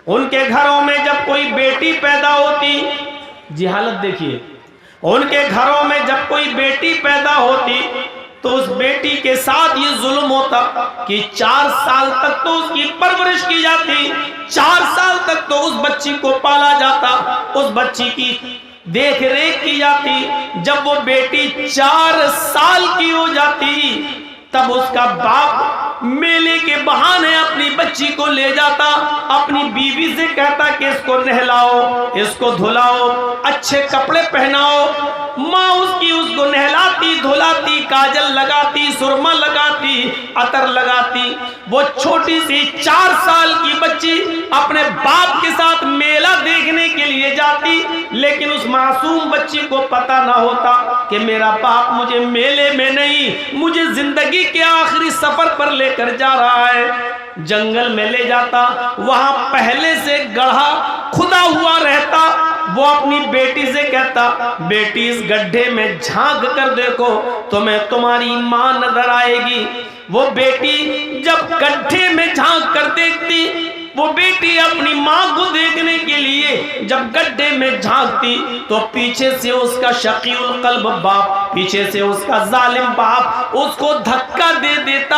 ان کے گھروں میں جب کوئی بیٹی پیدا ہوتی، جی حالت دیکھیے، ان کے گھروں میں جب کوئی بیٹی پیدا ہوتی تو اس بیٹی کے ساتھ یہ ظلم ہوتا کہ 4 سال تک تو اس کی پرورش کی جاتی، 4 سال تک تو اس بچی کو پالا جاتا، اس بچی کی دیکھ ریکھ کی جاتی۔ جب وہ بیٹی 4 سال کی ہو جاتی تب اس کا باپ میلے کے بہانے اپنی بچی کو لے جاتا، اپنی بیوی سے کہتا کہ اس کو نہلاؤ، اس کو دھلاؤ، اچھے کپڑے پہناؤ۔ ماں اس کو نہلاتی، دھلاتی، کاجل لگاتی، سرما لگاتی، عطر لگاتی۔ وہ چھوٹی سی 4 سال کی بچی اپنے باپ کے ساتھ میلہ دیکھنے کے لیے جاتی، لیکن اس معصوم بچی کو پتہ نہ ہوتا کہ میرا باپ مجھے میلے میں نہیں، مجھے زندگی کے آخری سفر پر لے کر جا رہا ہے۔ جنگل میں لے جاتا، وہاں پہلے سے گڑھا کھدا ہوا رہتا۔ وہ اپنی بیٹی سے کہتا، بیٹی اس گڈھے میں جھانک کر دیکھو تمہیں تمہاری ماں نظر آئے گی۔ وہ بیٹی جب گڈھے میں جھانک کر دیکھتی، وہ بیٹی اپنی ماں کو دیکھنے کے لیے جب گڈھے میں جھانکتی تو پیچھے سے اس کا شقی القلب باپ، پیچھے سے اس کا ظالم باپ اس کو دھکا دے دیتا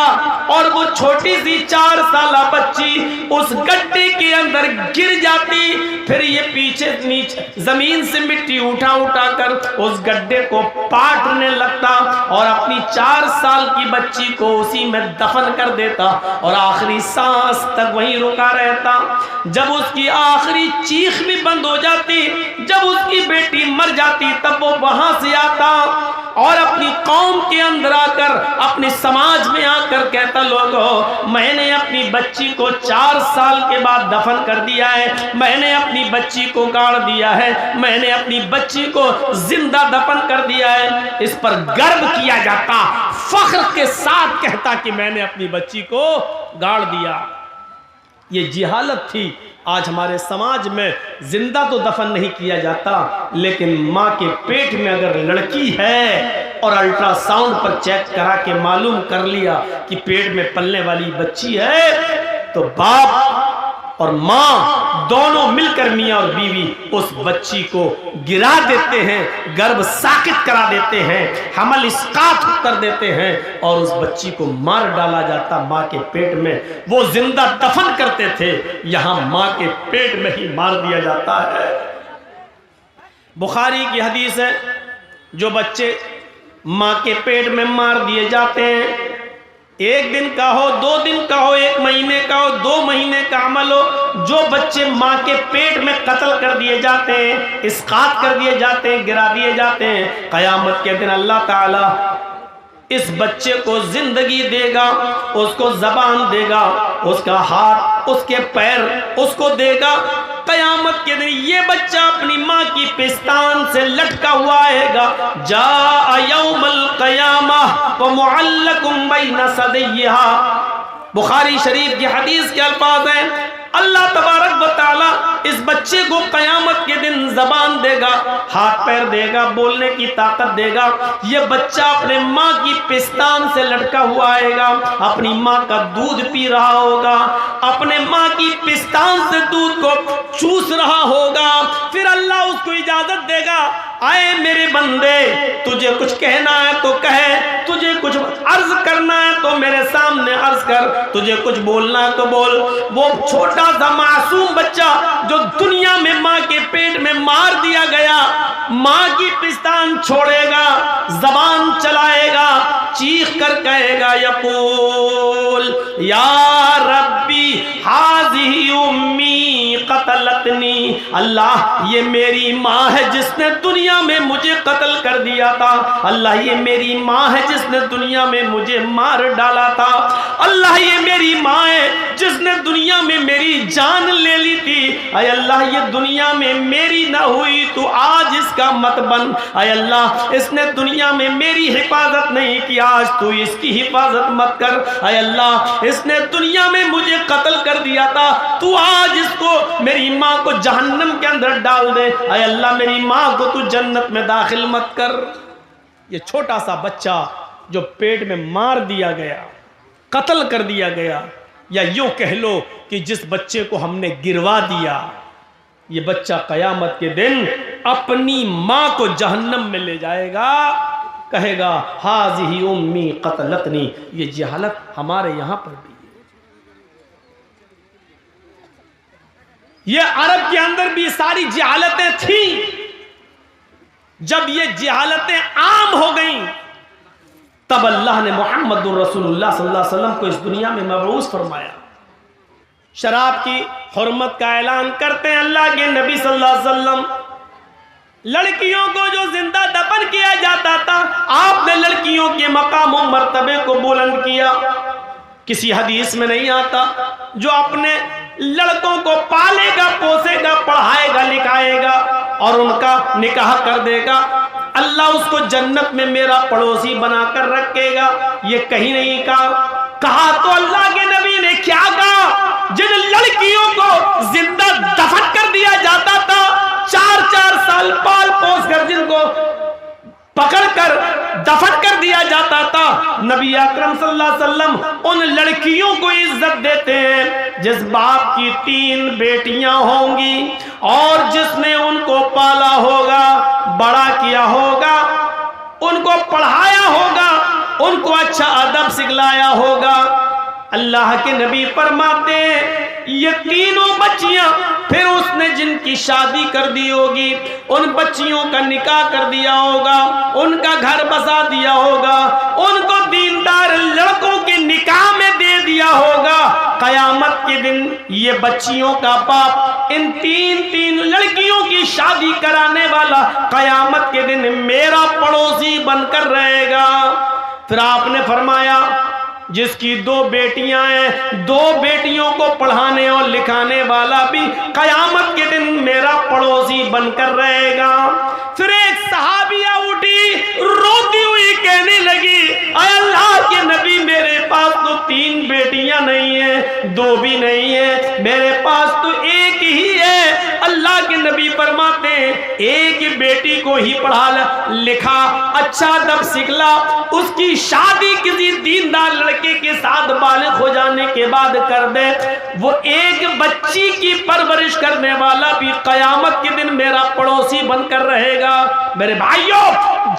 اور وہ چھوٹی سی 4 سالہ بچی اس گڈھے کے اندر گر جاتی۔ پھر یہ پیچھے نیچے زمین سے مٹی اٹھا اٹھا کر اس گڈھے کو پاٹنے لگتا اور اپنی 4 سال کی بچی کو اسی میں دفن کر دیتا اور آخری سانس تک وہیں رکا رہتا۔ جب اس کی آخری چیخ بھی بند ہو جاتی، جب اس کی بیٹی مر جاتی، تب وہ وہاں سے آتا اور اپنی قوم کے اندر آ کر، اپنے سماج میں آ کر کہتا، لوگوں میں نے اپنی بچی کو 4 سال کے بعد دفن کر دیا ہے، میں نے اپنی بچی کو گاڑ دیا ہے، میں نے اپنی بچی کو زندہ دفن کر دیا ہے۔ اس پر گرو کیا جاتا، فخر کے ساتھ کہتا کہ میں نے اپنی بچی کو گاڑ دیا۔ یہ جہالت تھی۔ آج ہمارے سماج میں زندہ تو دفن نہیں کیا جاتا، لیکن ماں کے پیٹ میں اگر لڑکی ہے اور الٹرا ساؤنڈ پر چیک کرا کے معلوم کر لیا کہ پیٹ میں پلنے والی بچی ہے، تو باپ اور ماں دونوں مل کر، میاں اور بیوی، اس بچی کو گرا دیتے ہیں، گربھ ساقط کرا دیتے ہیں، حمل اسقاط کر دیتے ہیں اور اس بچی کو مار ڈالا جاتا ماں کے پیٹ میں۔ وہ زندہ دفن کرتے تھے، یہاں ماں کے پیٹ میں ہی مار دیا جاتا ہے۔ بخاری کی حدیث ہے، جو بچے ماں کے پیٹ میں مار دیے جاتے ہیں، 1 دن کا ہو، 2 دن کا ہو، 1 مہینے کا ہو، 2 مہینے کا عمل ہو، جو بچے ماں کے پیٹ میں قتل کر دیے جاتے ہیں، اسقاط کر دیے جاتے ہیں، گرا دیے جاتے ہیں، قیامت کے دن اللہ تعالی اس بچے کو زندگی دے گا، اس کو زبان دے گا، اس کا ہاتھ، اس کے پیر اس کو دے گا۔ قیامت کے دن یہ بچہ اپنی ماں کی پستان سے لٹکا ہوا آئے گا۔ جاء یوم القیامہ ومعلق بین ثدیہا۔ بخاری شریف کی حدیث کے الفاظ ہیں، اللہ تبارک و تعالی اس بچے کو قیامت کے دن زبان دے گا، ہاتھ پیر دے گا، بولنے کی طاقت دے گا۔ یہ بچہ اپنے ماں کی پستان سے لٹکا ہوا آئے گا، اپنی ماں کا دودھ پی رہا ہوگا، اپنے ماں کی پستان سے دودھ کو چوس رہا ہوگا۔ پھر اللہ اس کو اجازت دے گا، آئے میرے بندے، تجھے کچھ کہنا ہے تو کہے، تجھے کچھ عرض کرنا ہے تو میرے سامنے عرض کر، تجھے کچھ بولنا ہے تو بول۔ وہ چھوٹا سا معصوم بچہ جو دنیا میں ماں کے پیٹ میں مار دیا گیا، ماں کی پستان چھوڑے گا، زبان چلائے گا، چیخ کر کہے گا، یقول یا ربی ہذہ امی قتلتنی، اللہ یہ میری ماں ہے جس نے دنیا میں مجھے قتل کر دیا تھا، اللہ یہ میری ماں ہے جس نے دنیا میں مجھے مار ڈالا تھا، اللہ یہ میری ماں ہے جس نے دنیا میں میری جان لے لی تھی، اے اللہ یہ دنیا میں میری نہ ہوئی تو آج اس کا مت بن، اے اللہ اس نے دنیا میں میری حفاظت نہیں کی، آج تو اس کی حفاظت مت کر، اے اللہ اس نے دنیا میں مجھے قتل کر دیا تھا، تو آج اس کو، میری ماں کو جہنم کے اندر ڈال دے، اے اللہ میری ماں کو تو جنت میں داخل مت کر۔ یہ چھوٹا سا بچہ جو پیٹ میں مار دیا گیا، قتل کر دیا گیا، یا یوں کہہ لو کہ جس بچے کو ہم نے گروا دیا یہ بچہ قیامت کے دن اپنی ماں کو جہنم میں لے جائے گا، کہے گا ہاذہ امی قتلتنی۔ یہ جہالت ہمارے یہاں پر بھی ہے، یہ عرب کے اندر بھی ساری جہالتیں تھیں۔ جب یہ جہالتیں عام ہو گئیں تب اللہ نے محمد رسول اللہ صلی اللہ علیہ وسلم کو اس دنیا میں مبعوث فرمایا۔ شراب کی حرمت کا اعلان کرتے ہیں اللہ کے نبی صلی اللہ علیہ وسلم۔ لڑکیوں کو جو زندہ دفن کیا جاتا تھا آپ نے لڑکیوں کے مقام و مرتبے کو بلند کیا۔ کسی حدیث میں نہیں آتا جو اپنے لڑکوں کو پالے گا، پوسے گا، پڑھائے گا، لکھائے گا اور ان کا نکاح کر دے گا اللہ اس کو جنت میں میرا پڑوسی بنا کر رکھے گا، یہ کہیں نہیں کہا تو اللہ کے نبی نے کیا کہا؟ جن لڑکیوں کو زندہ دفن کر دیا جاتا تھا، 4 سال پال پوس کر جن کو پکڑ کر دفن کر دیا جاتا تھا، نبی اکرم صلی اللہ علیہ وسلم ان لڑکیوں کو عزت دیتے ہیں جس باپ کی 3 بیٹیاں ہوں گی اور جس نے ان کو پالا ہوگا، بڑا کیا ہوگا، ان کو پڑھایا ہوگا، ان کو اچھا ادب سکھلایا ہوگا۔ اللہ کے نبی فرماتے ہیں یہ تینوں بچیاں پھر اس نے جن کی شادی کر دی ہوگی، ان بچیوں کا نکاح کر دیا ہوگا، ان کا گھر بسا دیا ہوگا، ان کو دیندار لڑکوں کے نکاح میں دے دیا ہوگا، قیامت کے دن یہ بچیوں کا باپ ان 3 لڑکیوں کی شادی کرانے والا قیامت کے دن میرا پڑوسی بن کر رہے گا۔ پھر آپ نے فرمایا جس کی 2 بیٹیاں ہیں، 2 بیٹیوں کو پڑھانے اور لکھانے والا بھی قیامت کے دن میرا پڑوسی بن کر رہے گا۔ پھر ایک صحابیہ اٹھی روتی ہوئی کہنے لگی اے اللہ کے نبی میرے پاس تو 3 بیٹیاں نہیں ہیں، 2 بھی نہیں ہیں، میرے پاس تو ایک ہی ہے۔ اللہ کے نبی فرماتے ہیں ایک بیٹی کو ہی پڑھا لکھا، اچھا ادب سکھلا، اس کی شادی کسی دیندار لڑکے کے ساتھ بالغ ہو جانے کے بعد کر دے، وہ ایک بچی کی پرورش کرنے والا بھی قیامت کے دن میرا پڑوسی بن کر رہے گا۔ میرے بھائیوں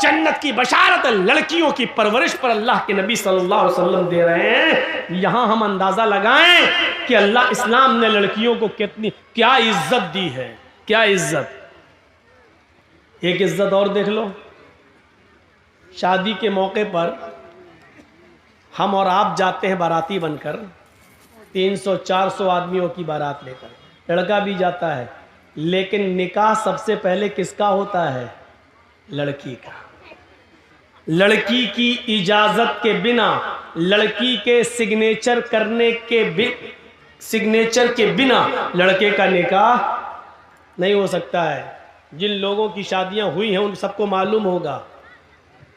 جنت کی بشارت لڑکیوں کی پرورش پر اللہ کے نبی صلی اللہ علیہ وسلم دے رہے ہیں۔ یہاں ہم اندازہ لگائیں کہ اللہ اسلام نے لڑکیوں کو کیا عزت دی ہے، کیا عزت۔ ایک عزت اور دیکھ لو، شادی کے موقع پر ہم اور آپ جاتے ہیں باراتی بن کر، 300-400 آدمیوں کی بارات لے کر، لڑکا بھی جاتا ہے، لیکن نکاح سب سے پہلے کس کا ہوتا ہے؟ لڑکی کا۔ لڑکی کی اجازت کے بنا، لڑکی کے سگنیچر کے بنا لڑکے کا نکاح نہیں ہو سکتا ہے۔ جن لوگوں کی شادیاں ہوئی ہیں ان سب کو معلوم ہوگا،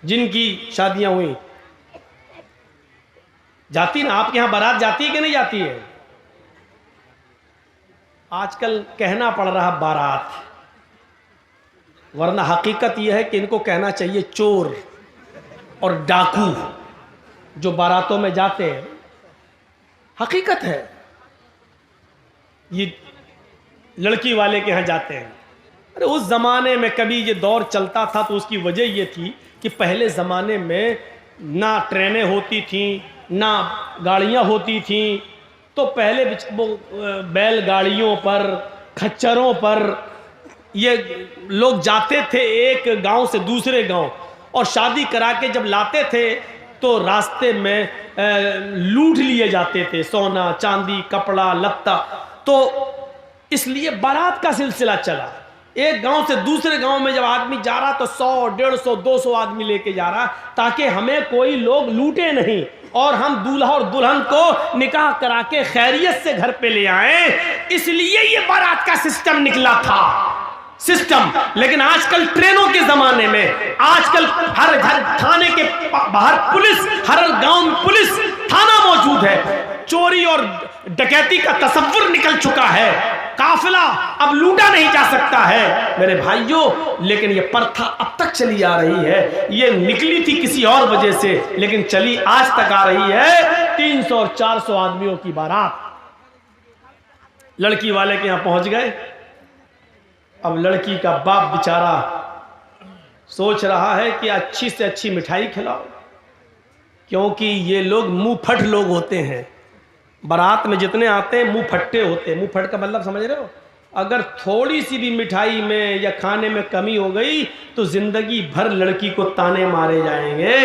جن کی شادیاں ہوئی جاتی نا، آپ کے ہاں بارات جاتی ہے کہ نہیں جاتی ہے؟ آج کل کہنا پڑ رہا بارات، ورنہ حقیقت یہ ہے کہ ان کو کہنا چاہیے چور اور ڈاکو جو باراتوں میں جاتے ہیں۔ حقیقت ہے یہ لڑکی والے کے ہاں جاتے ہیں۔ ارے اس زمانے میں کبھی یہ دور چلتا تھا تو اس کی وجہ یہ تھی کہ پہلے زمانے میں نہ ٹرینیں ہوتی تھیں نہ گاڑیاں ہوتی تھیں، تو پہلے بیل گاڑیوں پر، کھچروں پر یہ لوگ جاتے تھے ایک گاؤں سے دوسرے گاؤں، اور شادی کرا کے جب لاتے تھے تو راستے میں لوٹ لیے جاتے تھے سونا چاندی کپڑا لتا۔ تو اس لیے بارات کا سلسلہ چلا، ایک گاؤں سے دوسرے گاؤں میں جب آدمی جا رہا تو 100 150 200 آدمی لے کے جا رہا تاکہ ہمیں کوئی لوگ لوٹے نہیں اور ہم دولہا اور دلہن کو نکاح کرا کے خیریت سے گھر پہ لے آئیں۔ اس لیے یہ بارات کا سسٹم نکلا تھا، سسٹم۔ لیکن آج کل ٹرینوں کے زمانے میں، آج کل ہر گھر تھانے کے باہر پولیس، ہر گاؤں میں پولیس تھانہ موجود ہے، چوری اور ڈکیتی کا تصور نکل چکا ہے۔ قافلہ اب لوٹا نہیں جا سکتا ہے میرے بھائیوں، لیکن یہ پرتھا اب تک چلی آ رہی ہے. یہ نکلی تھی کسی اور وجہ سے لیکن چلی آج تک آ رہی ہے. 300 اور 400 آدمیوں کی بارات لڑکی والے کے یہاں پہنچ گئے. اب لڑکی کا باپ بیچارہ سوچ رہا ہے کہ اچھی سے اچھی مٹھائی کھلاؤ، کیونکہ یہ لوگ منہ پھٹ لوگ ہوتے ہیں. بارات میں جتنے آتے ہیں منہ پھٹے ہوتے ہیں. منہ پھٹ کا مطلب سمجھ رہے ہو؟ اگر تھوڑی سی بھی مٹھائی میں یا کھانے میں کمی ہو گئی تو زندگی بھر لڑکی کو تانے مارے جائیں گے،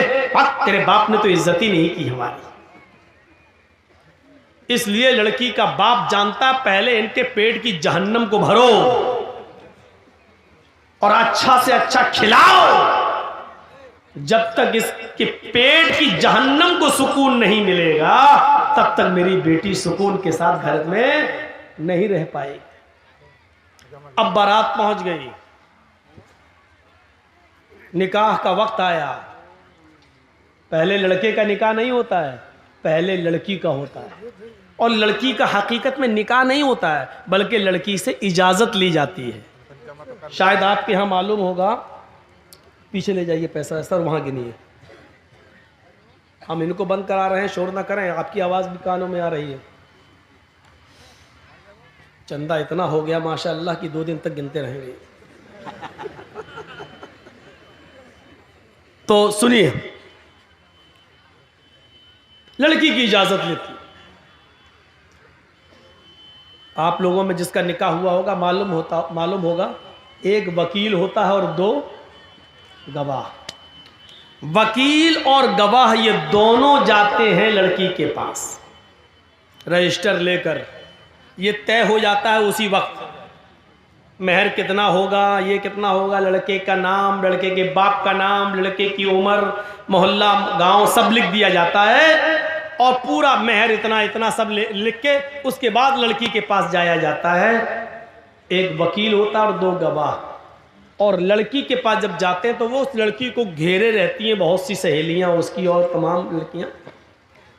تیرے باپ نے تو عزت ہی نہیں کی ہماری. اس لیے لڑکی کا باپ جانتا پہلے ان کے پیٹ کی جہنم کو بھرو اور اچھا سے اچھا کھلاؤ. جب تک اس کے پیٹ کی جہنم کو سکون نہیں ملے گا تب تک میری بیٹی سکون کے ساتھ گھر میں نہیں رہ پائے گی. اب بارات پہنچ گئی، نکاح کا وقت آیا. پہلے لڑکے کا نکاح نہیں ہوتا ہے، پہلے لڑکی کا ہوتا ہے. اور لڑکی کا حقیقت میں نکاح نہیں ہوتا ہے بلکہ لڑکی سے اجازت لی جاتی ہے. شاید آپ کے ہاں معلوم ہوگا، پیچھے لے جائیے پیسہ سر وہاں گنیے. ہم ان کو بند کرا رہے ہیں، شور نہ کریں، آپ کی آواز بھی کانوں میں آ رہی ہے. چندہ اتنا ہو گیا ماشاءاللہ کہ 2 دن تک گنتے رہیں گے. تو سنیے، لڑکی کی اجازت لیتی. آپ لوگوں میں جس کا نکاح ہوا ہوگا معلوم ہوگا، ایک وکیل ہوتا ہے اور 2 گواہ. وکیل اور گواہ یہ دونوں جاتے ہیں لڑکی کے پاس رجسٹر لے کر. یہ طے ہو جاتا ہے اسی وقت، مہر کتنا ہوگا، یہ کتنا ہوگا، لڑکے کا نام، لڑکے کے باپ کا نام، لڑکے کی عمر، محلہ، گاؤں سب لکھ دیا جاتا ہے اور پورا مہر اتنا اتنا سب لکھ کے اس کے بعد لڑکی کے پاس جایا جاتا ہے. ایک وکیل ہوتا ہے اور 2 گواہ. اور لڑکی کے پاس جب جاتے ہیں تو وہ اس لڑکی کو گھیرے رہتی ہیں بہت سی سہیلیاں اس کی اور تمام لڑکیاں.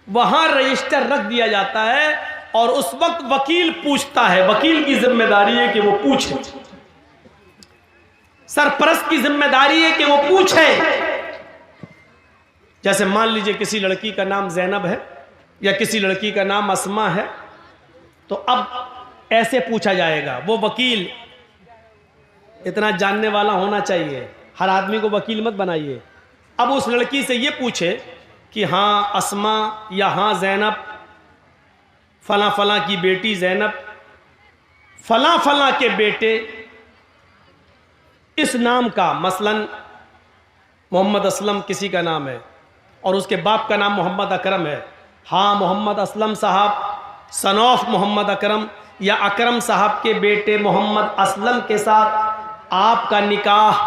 وہاں رجسٹر رکھ دیا جاتا ہے اور اس وقت وکیل پوچھتا ہے. وکیل کی ذمہ داری ہے کہ وہ پوچھے، سرپرست کی ذمہ داری ہے کہ وہ پوچھے. جیسے مان لیجئے کسی لڑکی کا نام زینب ہے یا کسی لڑکی کا نام اسما ہے، تو اب ایسے پوچھا جائے گا. وہ وکیل اتنا جاننے والا ہونا چاہیے، ہر آدمی کو وکیل مت بنائیے. اب اس لڑکی سے یہ پوچھے کہ ہاں اسما یا ہاں زینب، فلاں فلاں کی بیٹی زینب، فلاں فلاں کے بیٹے اس نام کا، مثلا محمد اسلم کسی کا نام ہے اور اس کے باپ کا نام محمد اکرم ہے. ہاں محمد اسلم صاحب سن آف محمد اکرم یا اکرم صاحب کے بیٹے محمد اسلم کے ساتھ آپ کا نکاح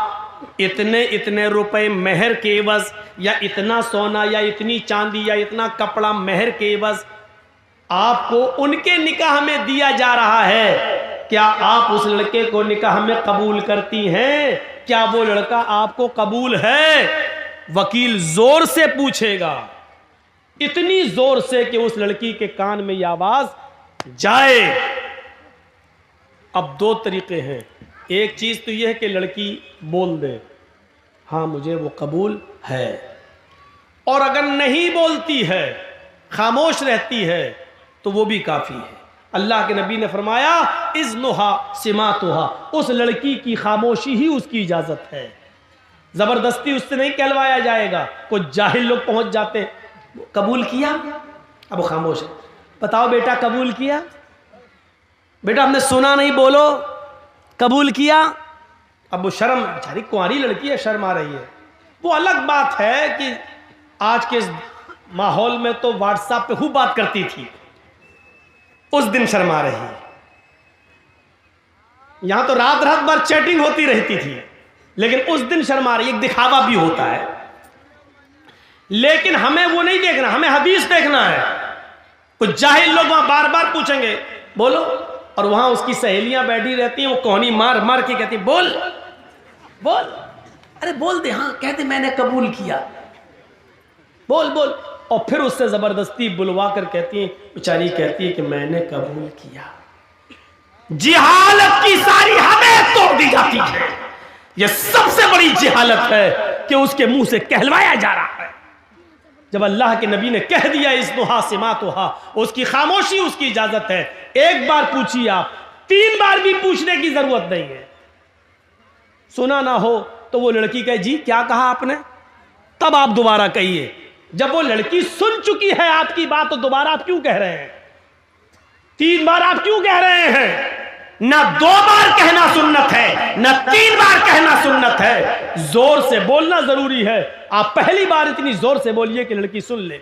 اتنے روپے مہر کے عوض یا اتنا سونا یا اتنی چاندی یا اتنا کپڑا مہر کے عوض آپ کو ان کے نکاح میں دیا جا رہا ہے. کیا آپ اس لڑکے کو نکاح میں قبول کرتی ہیں؟ کیا وہ لڑکا آپ کو قبول ہے؟ وکیل زور سے پوچھے گا، اتنی زور سے کہ اس لڑکی کے کان میں یہ آواز جائے. اب 2 طریقے ہیں. ایک چیز تو یہ ہے کہ لڑکی بول دے ہاں مجھے وہ قبول ہے، اور اگر نہیں بولتی ہے، خاموش رہتی ہے تو وہ بھی کافی ہے. اللہ کے نبی نے فرمایا اذنها سماتها، اس لڑکی کی خاموشی ہی اس کی اجازت ہے. زبردستی اس سے نہیں کہلوایا جائے گا. کچھ جاہل لوگ پہنچ جاتے ہیں، قبول کیا؟ اب وہ خاموش ہے. بتاؤ بیٹا قبول کیا؟ بیٹا ہم نے سنا نہیں، بولو قبول کیا؟ اب وہ شرم، بیچاری کنواری لڑکی ہے، شرم آ رہی ہے. وہ الگ بات ہے کہ آج کے ماحول میں تو واٹس ایپ پہ خوب بات کرتی تھی، اس دن شرما رہی ہے. یہاں تو رات بھر چیٹنگ ہوتی رہتی تھی، لیکن اس دن شرما رہی. ایک دکھاوا بھی ہوتا ہے، لیکن ہمیں وہ نہیں دیکھنا، ہمیں حدیث دیکھنا ہے. کچھ جاہل لوگ وہاں بار بار پوچھیں گے بولو، اور وہاں اس کی سہیلیاں بیٹھی رہتی ہیں، وہ کوہنی مار مار کے کہتی بول بول، ارے بول دے، ہاں کہتے میں نے قبول کیا، بول بول. اور پھر اس سے زبردستی بلوا کر کہتی ہیں، بیچاری کہتی ہے کہ میں نے قبول کیا. جہالت کی ساری حدیں توڑ دی جاتی ہے. یہ سب سے بڑی جہالت ہے کہ اس کے منہ سے کہلوایا جا رہا ہے. جب اللہ کے نبی نے کہہ دیا اذنھا سماتھا، اس کی خاموشی اس کی اجازت ہے. ایک بار پوچھیے آپ، 3 بار بھی پوچھنے کی ضرورت نہیں ہے. سنا نہ ہو تو وہ لڑکی کہے جی کیا کہا آپ نے، تب آپ دوبارہ کہیے. جب وہ لڑکی سن چکی ہے آپ کی بات تو دوبارہ آپ کیوں کہہ رہے ہیں؟ 3 بار آپ کیوں کہہ رہے ہیں؟ نہ 2 بار کہنا سنت ہے، نہ 3 بار کہنا سنت ہے. زور سے بولنا ضروری ہے. آپ پہلی بار اتنی زور سے بولیے کہ لڑکی سن لے.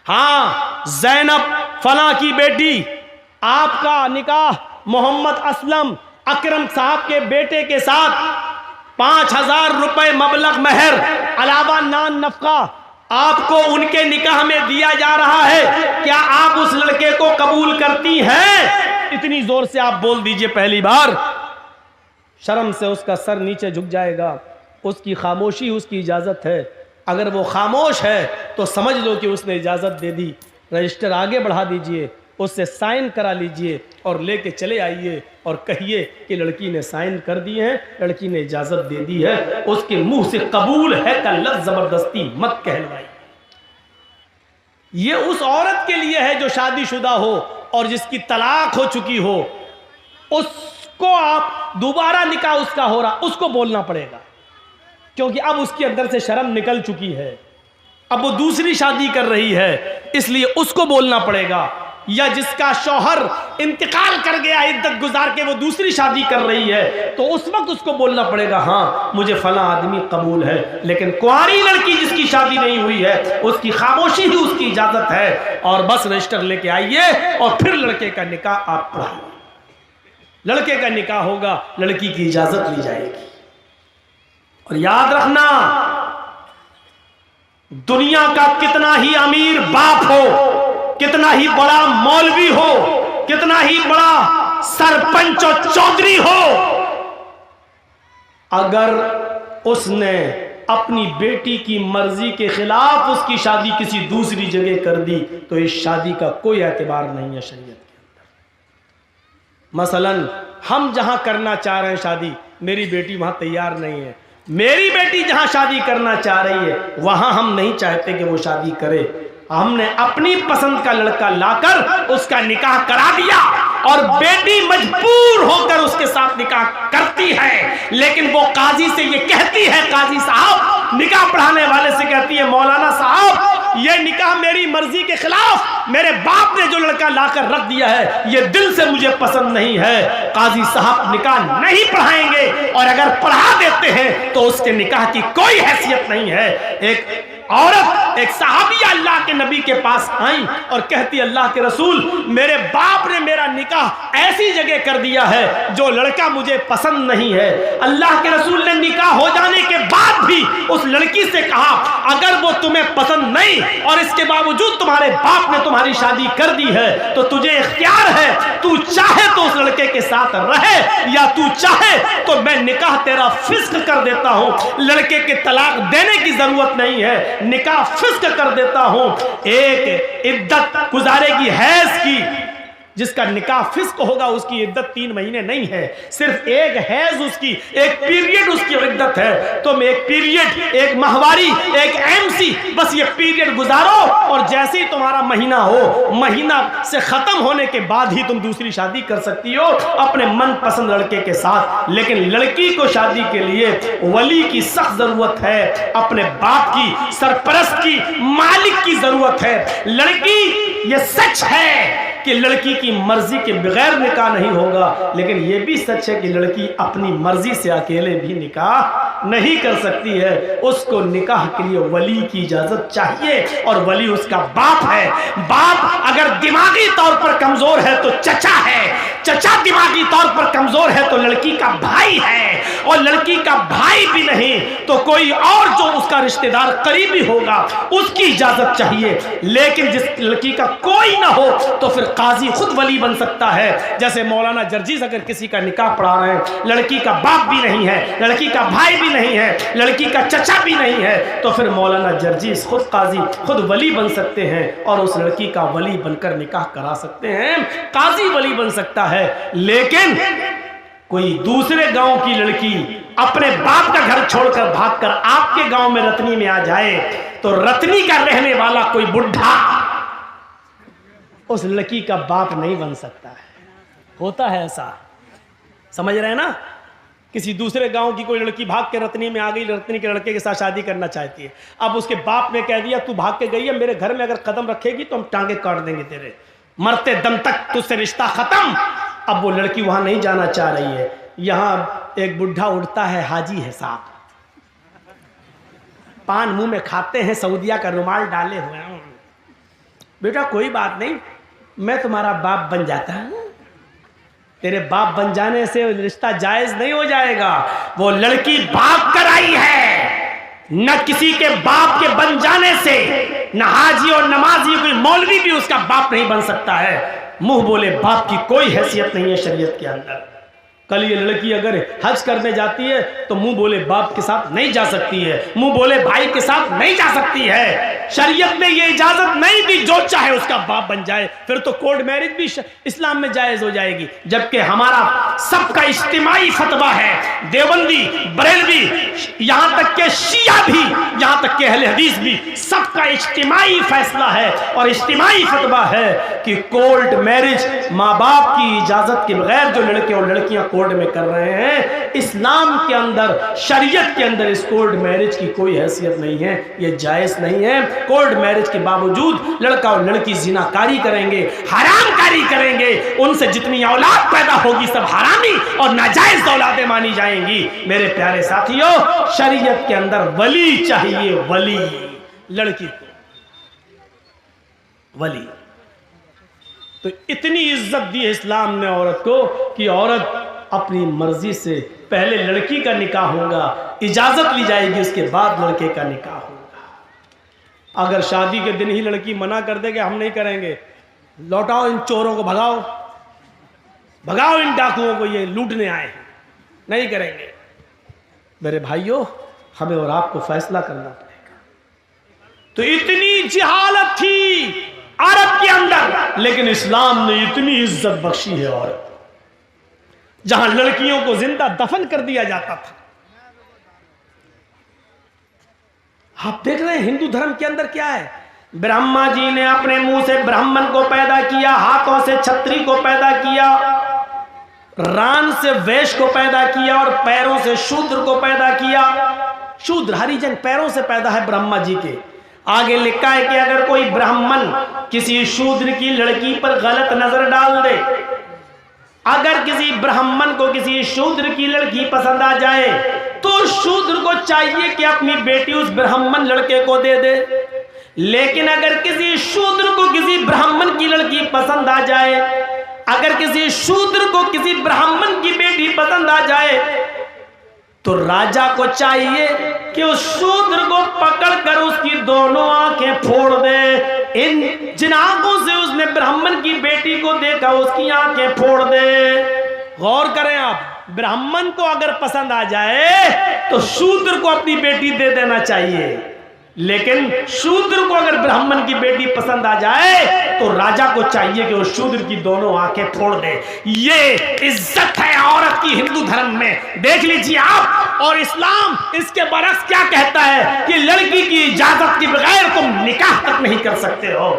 ہاں زینب فلاں کی بیٹی، آپ کا نکاح محمد اسلم اکرم صاحب کے بیٹے کے ساتھ 5000 روپے مبلغ مہر علاوہ نان نفقہ آپ کو ان کے نکاح میں دیا جا رہا ہے. کیا آپ اس لڑکے کو قبول کرتی ہیں؟ اتنی زور سے آپ بول دیجئے پہلی بار. شرم سے اس کا سر نیچے جھک جائے گا. اس کی خاموشی اس کی اجازت ہے. اگر وہ خاموش ہے تو سمجھ لو کہ اس نے اجازت دے دی. رجسٹر آگے بڑھا دیجئے، اس سے سائن کرا لیجئے اور لے کے چلے آئیے اور کہیے کہ لڑکی نے سائن کر دیے ہیں، لڑکی نے اجازت دے دی ہے. اس کے منہ سے قبول ہے کا لفظ زبردستی مت کہلوائی. یہ اس عورت کے لیے ہے جو شادی شدہ ہو اور جس کی طلاق ہو چکی ہو. اس کو آپ دوبارہ نکاح اس کا ہو رہا، اس کو بولنا پڑے گا کیونکہ اب اس کے اندر سے شرم نکل چکی ہے. اب وہ دوسری شادی کر رہی ہے، اس لیے اس کو بولنا پڑے گا. یا جس کا شوہر انتقال کر گیا عدت گزار کے وہ دوسری شادی کر رہی ہے تو اس وقت اس کو بولنا پڑے گا ہاں مجھے فلاں آدمی قبول ہے. لیکن کنواری لڑکی جس کی شادی نہیں ہوئی ہے اس کی خاموشی ہی اس کی اجازت ہے. اور بس رجسٹر لے کے آئیے اور پھر لڑکے کا نکاح آپ پڑھائیے. لڑکے کا نکاح ہوگا، لڑکی کی اجازت لی جائے گی. اور یاد رکھنا، دنیا کا کتنا ہی امیر باپ ہو، کتنا ہی بڑا مولوی ہو، کتنا ہی بڑا سرپنچ اور چودھری ہو، اگر اس نے اپنی بیٹی کی مرضی کے خلاف اس کی شادی کسی دوسری جگہ کر دی تو اس شادی کا کوئی اعتبار نہیں ہے شریعت کے اندر. مثلا ہم جہاں کرنا چاہ رہے ہیں شادی، میری بیٹی وہاں تیار نہیں ہے. میری بیٹی جہاں شادی کرنا چاہ رہی ہے وہاں ہم نہیں چاہتے کہ وہ شادی کرے. ہم نے اپنی پسند کا لڑکا لا کر اس کا نکاح کرا دیا اور بیٹی مجبور ہو کر اس کے ساتھ نکاح کرتی ہے. لیکن وہ قاضی سے یہ کہتی ہے، قاضی صاحب نکاح پڑھانے والے سے کہتی ہے مولانا صاحب یہ نکاح میری مرضی کے خلاف، میرے باپ نے جو لڑکا لا کر رکھ دیا ہے یہ دل سے مجھے پسند نہیں ہے. قاضی صاحب نکاح نہیں پڑھائیں گے اور اگر پڑھا دیتے ہیں تو اس کے نکاح کی کوئی حیثیت نہیں ہے. ایک عورت، ایک صحابیہ اللہ کے نبی کے پاس آئیں اور کہتی اللہ کے رسول میرے باپ نے میرا نکاح ایسی جگہ کر دیا ہے جو لڑکا مجھے پسند نہیں ہے. اللہ کے رسول نے نکاح ہو جانے کے بعد بھی اس لڑکی سے کہا اگر وہ تمہیں پسند نہیں اور اس کے باوجود تمہارے باپ نے تمہاری شادی کر دی ہے تو تجھے اختیار ہے، تو چاہے تو اس لڑکے کے ساتھ رہے یا تو چاہے تو میں نکاح تیرا فسخ کر دیتا ہوں. لڑکے کے طلاق دینے کی ضرورت نہیں ہے، نکاح فسخ کر دیتا ہوں. ایک عدت گزارے گی حیض کی، جس کا نکاح فسق ہوگا اس کی عدت 3 مہینے نہیں ہے، صرف ایک حیض اس کی، ایک پیریڈ اس کی عدت ہے. تم ایک پیریڈ، ایک ماہواری، ایک MC بس یہ پیریڈ گزارو اور جیسے ہی تمہارا مہینہ ہو، مہینہ سے ختم ہونے کے بعد ہی تم دوسری شادی کر سکتی ہو اپنے من پسند لڑکے کے ساتھ. لیکن لڑکی کو شادی کے لیے ولی کی سخت ضرورت ہے، اپنے باپ کی، سرپرست کی، مالک کی ضرورت ہے. لڑکی، یہ سچ ہے کہ لڑکی کی مرضی کے بغیر نکاح نہیں ہوگا، لیکن یہ بھی سچ ہے کہ لڑکی اپنی مرضی سے اکیلے بھی نکاح نہیں کر سکتی ہے. اس کو نکاح کے لیے ولی کی اجازت چاہیے اور ولی اس کا باپ ہے. باپ اگر دماغی طور پر کمزور ہے تو چچا ہے، چچا دماغی طور پر کمزور ہے تو لڑکی کا بھائی ہے، اور لڑکی کا بھائی بھی نہیں تو کوئی اور جو اس کا رشتہ دار قریبی ہوگا اس کی اجازت چاہیے. لیکن جس لڑکی کا کوئی نہ ہو تو پھر قاضی خود ولی بن سکتا ہے. جیسے مولانا جرجیز اگر کسی کا نکاح پڑھا رہے ہیں، لڑکی کا باپ بھی نہیں ہے، لڑکی کا بھائی بھی نہیں ہے، لڑکی کا چچا بھی نہیں ہے، تو پھر مولانا جرجیز خود قاضی، خود ولی بن سکتے ہیں اور اس لڑکی کا ولی بن کر نکاح کرا سکتے ہیں. قاضی ولی بن سکتا ہے، لیکن کوئی دوسرے گاؤں کی لڑکی اپنے باپ کا گھر چھوڑ کر بھاگ کر آپ کے گاؤں میں رتنی میں آ جائے تو رتنی کا رہنے والا کوئی بڈھا اس لڑکی کا باپ نہیں بن سکتا ہے۔ ہوتا ہے ایسا، سمجھ رہے ہیں نا؟ کسی دوسرے گاؤں کی کوئی لڑکی بھاگ کے رتنی میں آ گئی، رتنی کے لڑکے کے ساتھ شادی کرنا چاہتی ہے، اب اس کے باپ نے کہہ دیا تو بھاگ کے گئی ہے، میرے گھر میں اگر قدم رکھے گی تو ہم ٹانگیں کاٹ دیں گے تیرے، مرتے دم تک تجھ سے رشتہ ختم۔ اب وہ لڑکی وہاں نہیں جانا چاہ رہی ہے، یہاں ایک بڈھا اٹھتا ہے، حاجی ہے صاحب، پان منہ میں کھاتے ہیں، سعودیہ کا رومال ڈالے ہوئے ہیں، بیٹا کوئی بات نہیں، میں تمہارا باپ بن جاتا ہوں۔ تیرے باپ بن جانے سے رشتہ جائز نہیں ہو جائے گا، وہ لڑکی بھاگ کر آئی ہے، نہ کسی کے باپ کے بن جانے سے، نہ حاجی اور نمازی کوئی مولوی بھی اس کا باپ نہیں بن سکتا ہے۔ منہ بولے باپ کی کوئی حیثیت نہیں ہے شریعت کے اندر۔ کل یہ لڑکی اگر حج کرنے جاتی ہے تو منہ بولے باپ کے ساتھ نہیں جا سکتی ہے، منہ بولے بھائی کے ساتھ نہیں جا سکتی ہے۔ شریعت نے یہ اجازت نہیں دی جو چاہے اس کا باپ بن جائے، پھر تو کورٹ میرج بھی اسلام میں جائز ہو جائے گی، جبکہ ہمارا سب کا اجتماعی فتویٰ ہے، دیوبندی، بریلوی، یہاں تک کہ شیعہ بھی، یہاں تک کہ اہل حدیث بھی، سب کا اجتماعی فیصلہ ہے اور اجتماعی فتویٰ ہے کہ کورٹ میرج ماں باپ کی اجازت کے بغیر جو لڑکے اور لڑکیاں کورٹ میں کر رہے ہیں، اسلام کے اندر، شریعت کے اندر اس کورٹ میرج کی کوئی حیثیت نہیں ہے، یہ جائز نہیں ہے۔ کورٹ میرج کے باوجود لڑکا اور لڑکی زنا کاری کریں گے، حرام کاری کریں گے، ان سے جتنی اولاد پیدا ہوگی سب حرامی اور ناجائز اولادیں مانی جائیں گی۔ میرے پیارے ساتھیوں، شریعت کے اندر ولی چاہیے، ولی، لڑکی کو ولی۔ تو اتنی عزت دی اسلام نے عورت کو کہ عورت اپنی مرضی سے پہلے لڑکی کا نکاح ہوگا، اجازت لی جائے گی، اس کے بعد لڑکے کا نکاح ہوگا۔ اگر شادی کے دن ہی لڑکی منع کر دے کہ ہم نہیں کریں گے، لوٹاؤ ان چوروں کو، بھگاؤ بھگاؤ ان ڈاکوؤں کو، یہ لوٹنے آئے ہیں، نہیں کریں گے، میرے بھائیوں ہمیں اور آپ کو فیصلہ کرنا پڑے گا۔ تو اتنی جہالت تھی عرب کے اندر، لیکن اسلام نے اتنی عزت بخشی ہے عورت، جہاں لڑکیوں کو زندہ دفن کر دیا جاتا تھا۔ آپ دیکھ رہے ہیں ہندو دھرم کے اندر کیا ہے، برہما جی نے اپنے منہ سے برہمن کو پیدا کیا، ہاتھوں سے چھتری کو پیدا کیا، ران سے ویش کو پیدا کیا اور پیروں سے شودر کو پیدا کیا۔ شودر ہریجن پیروں سے پیدا ہے برہما جی کے۔ آگے لکھا ہے کہ اگر کوئی برہمن کسی شودر کی لڑکی پر غلط نظر ڈال دے، اگر کسی برہمن کو کسی شودر کی لڑکی پسند آ جائے تو شودر کو چاہیے کہ اپنی بیٹی اس برہمن لڑکے کو دے دے، لیکن اگر کسی شودر کو کسی برہمن کی لڑکی پسند آ جائے، اگر کسی شودر کو کسی برہمن کی بیٹی پسند آ جائے تو راجا کو چاہیے کہ اس شودر کو پکڑ کر اس کی دونوں آنکھیں پھوڑ دے۔ جن آنکھوں سے اس نے برہمن کی بیٹی کو دیکھا اس کی آنکھیں پھوڑ دے۔ غور کریں آپ، برہمن کو اگر پسند آ جائے تو شودر کو اپنی بیٹی دے دینا چاہیے، لیکن شودر کو اگر برہمن کی بیٹی پسند آ جائے تو راجا کو چاہیے کہ وہ شودر کی دونوں آنکھیں پھوڑ دے۔ یہ عزت ہے عورت کی ہندو دھرم میں، دیکھ لیجیے آپ۔ اور اسلام اس کے برعکس کیا کہتا ہے کہ لڑکی کی اجازت کے بغیر تم نکاح تک نہیں کر سکتے ہو۔